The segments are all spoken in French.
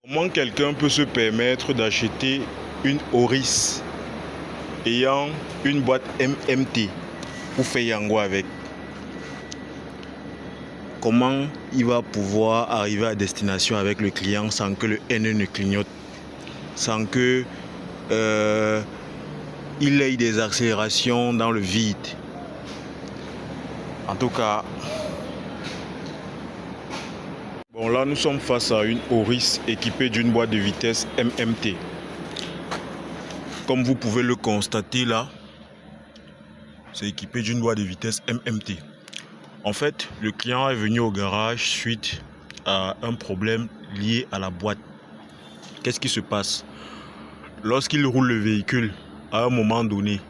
Comment quelqu'un peut se permettre d'acheter une Auris ayant une boîte MMT pour faire Yango avec? Comment il va pouvoir arriver à destination avec le client sans que le NE ne clignote, sans que il ait des accélérations dans le vide? En tout cas, bon, là nous sommes face à une Auris équipée d'une boîte de vitesse MMT. Comme vous pouvez le constater là, c'est équipé d'une boîte de vitesse MMT. En fait, le client est venu au garage suite à un problème lié à la boîte. Qu'est-ce qui se passe? Lorsqu'il roule le véhicule, à un moment donné,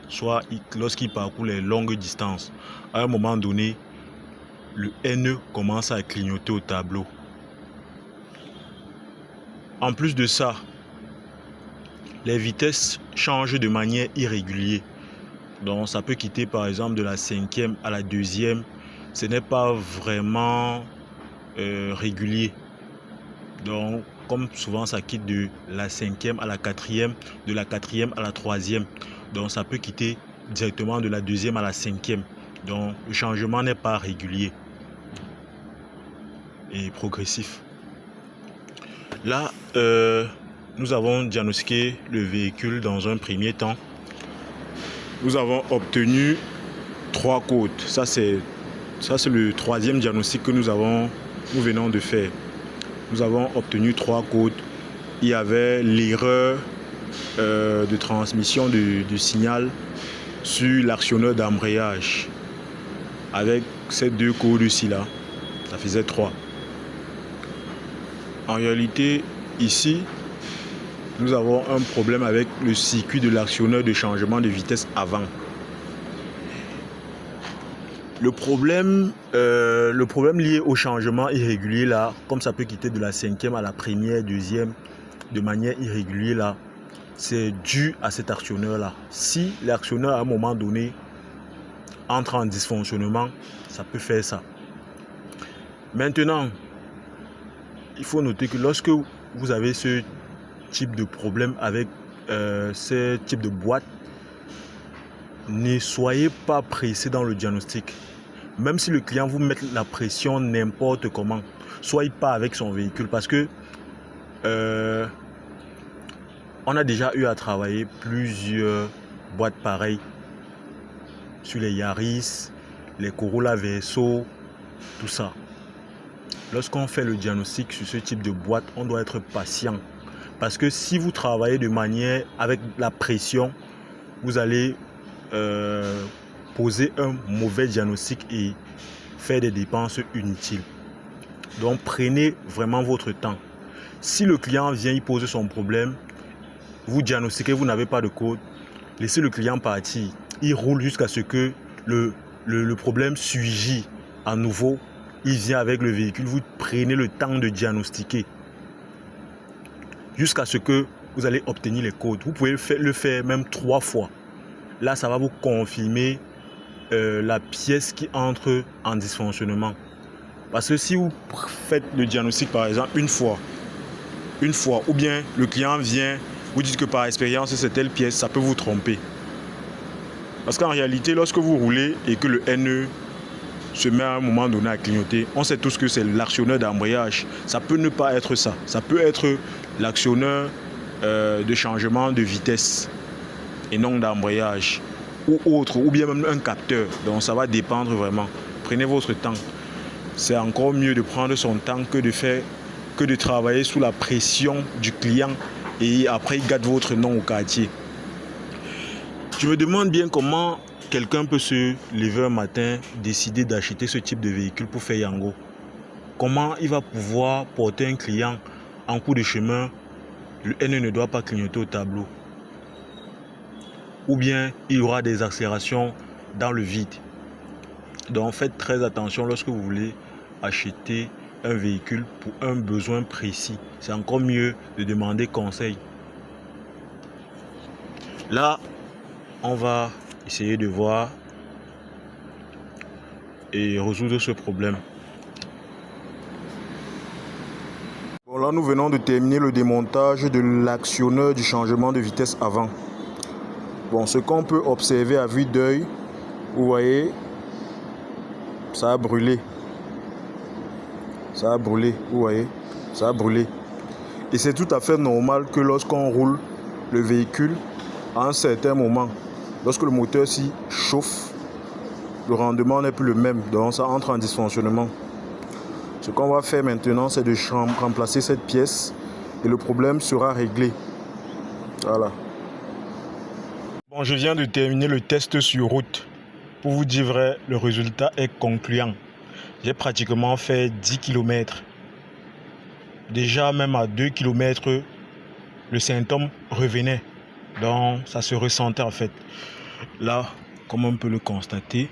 soit lorsqu'il parcourt les longues distances, à un moment donné, le NE commence à clignoter au tableau. En plus de ça, les vitesses changent de manière irrégulière. Donc ça peut quitter par exemple de la 5e à la 2e. Ce n'est pas vraiment régulier. Donc comme souvent ça quitte de la 5e à la 4e, de la 4e à la 3e. Donc ça peut quitter directement de la 2e à la 5e. Donc le changement n'est pas régulier et progressif. Là, nous avons diagnostiqué le véhicule dans un premier temps. Nous avons obtenu 3 codes. Ça c'est le troisième diagnostic que nous venons de faire. Nous avons obtenu 3 codes. Il y avait l'erreur de transmission du signal sur l'actionneur d'embrayage. Avec ces 2 codes-ci là, ça faisait 3. En réalité, ici, nous avons un problème avec le circuit de l'actionneur de changement de vitesse avant. Le problème lié au changement irrégulier là, comme ça peut quitter de la 5e à la première, 2e, de manière irrégulière là, c'est dû à cet actionneur là. Si l'actionneur à un moment donné entre en dysfonctionnement, ça peut faire ça. Maintenant, il faut noter que lorsque vous avez ce type de problème avec ce type de boîte, ne soyez pas pressé dans le diagnostic. Même si le client vous met la pression n'importe comment, soyez pas avec son véhicule parce que on a déjà eu à travailler plusieurs boîtes pareilles sur les Yaris, les Corolla Verso, tout ça. Lorsqu'on fait le diagnostic sur ce type de boîte, on doit être patient. Parce que si vous travaillez de manière avec la pression, vous allez poser un mauvais diagnostic et faire des dépenses inutiles. Donc prenez vraiment votre temps. Si le client vient y poser son problème, vous diagnostiquez, vous n'avez pas de code, laissez le client partir. Il roule jusqu'à ce que le problème surgit à nouveau. Il vient avec le véhicule, vous prenez le temps de diagnostiquer jusqu'à ce que vous allez obtenir les codes. Vous pouvez le faire même 3 fois. Là, ça va vous confirmer la pièce qui entre en dysfonctionnement. Parce que si vous faites le diagnostic par exemple une fois, ou bien le client vient, vous dites que par expérience c'est telle pièce, ça peut vous tromper. Parce qu'en réalité, lorsque vous roulez et que le NE se met à un moment donné à clignoter, on sait tous que c'est l'actionneur d'embrayage. Ça peut ne pas être ça. Ça peut être l'actionneur de changement de vitesse et non d'embrayage ou autre, ou bien même un capteur. Donc ça va dépendre vraiment. Prenez votre temps. C'est encore mieux de prendre son temps que de travailler sous la pression du client et après il gâte votre nom au quartier. Je me demande bien comment quelqu'un peut se lever un matin, décider d'acheter ce type de véhicule pour faire Yango. Comment il va pouvoir porter un client en cours de chemin, le NE ne doit pas clignoter au tableau. Ou bien il y aura des accélérations dans le vide. Donc faites très attention lorsque vous voulez acheter un véhicule pour un besoin précis. C'est encore mieux de demander conseil. Là, on va essayer de voir et résoudre ce problème. Bon, là Là, nous venons de terminer le démontage de l'actionneur du changement de vitesse avant. Bon, ce qu'on peut observer à vue d'œil, vous voyez, ça a brûlé. Ça a brûlé, vous voyez, ça a brûlé. Et c'est tout à fait normal que lorsqu'on roule le véhicule, à un certain moment, lorsque le moteur s'y chauffe, le rendement n'est plus le même, donc ça entre en dysfonctionnement. Ce qu'on va faire maintenant, c'est de remplacer cette pièce et le problème sera réglé. Voilà. Bon, je viens de terminer le test sur route. Pour vous dire vrai, le résultat est concluant. J'ai pratiquement fait 10 km. Déjà, même à 2 km, le symptôme revenait. Donc, ça se ressentait en fait. Là, comme on peut le constater,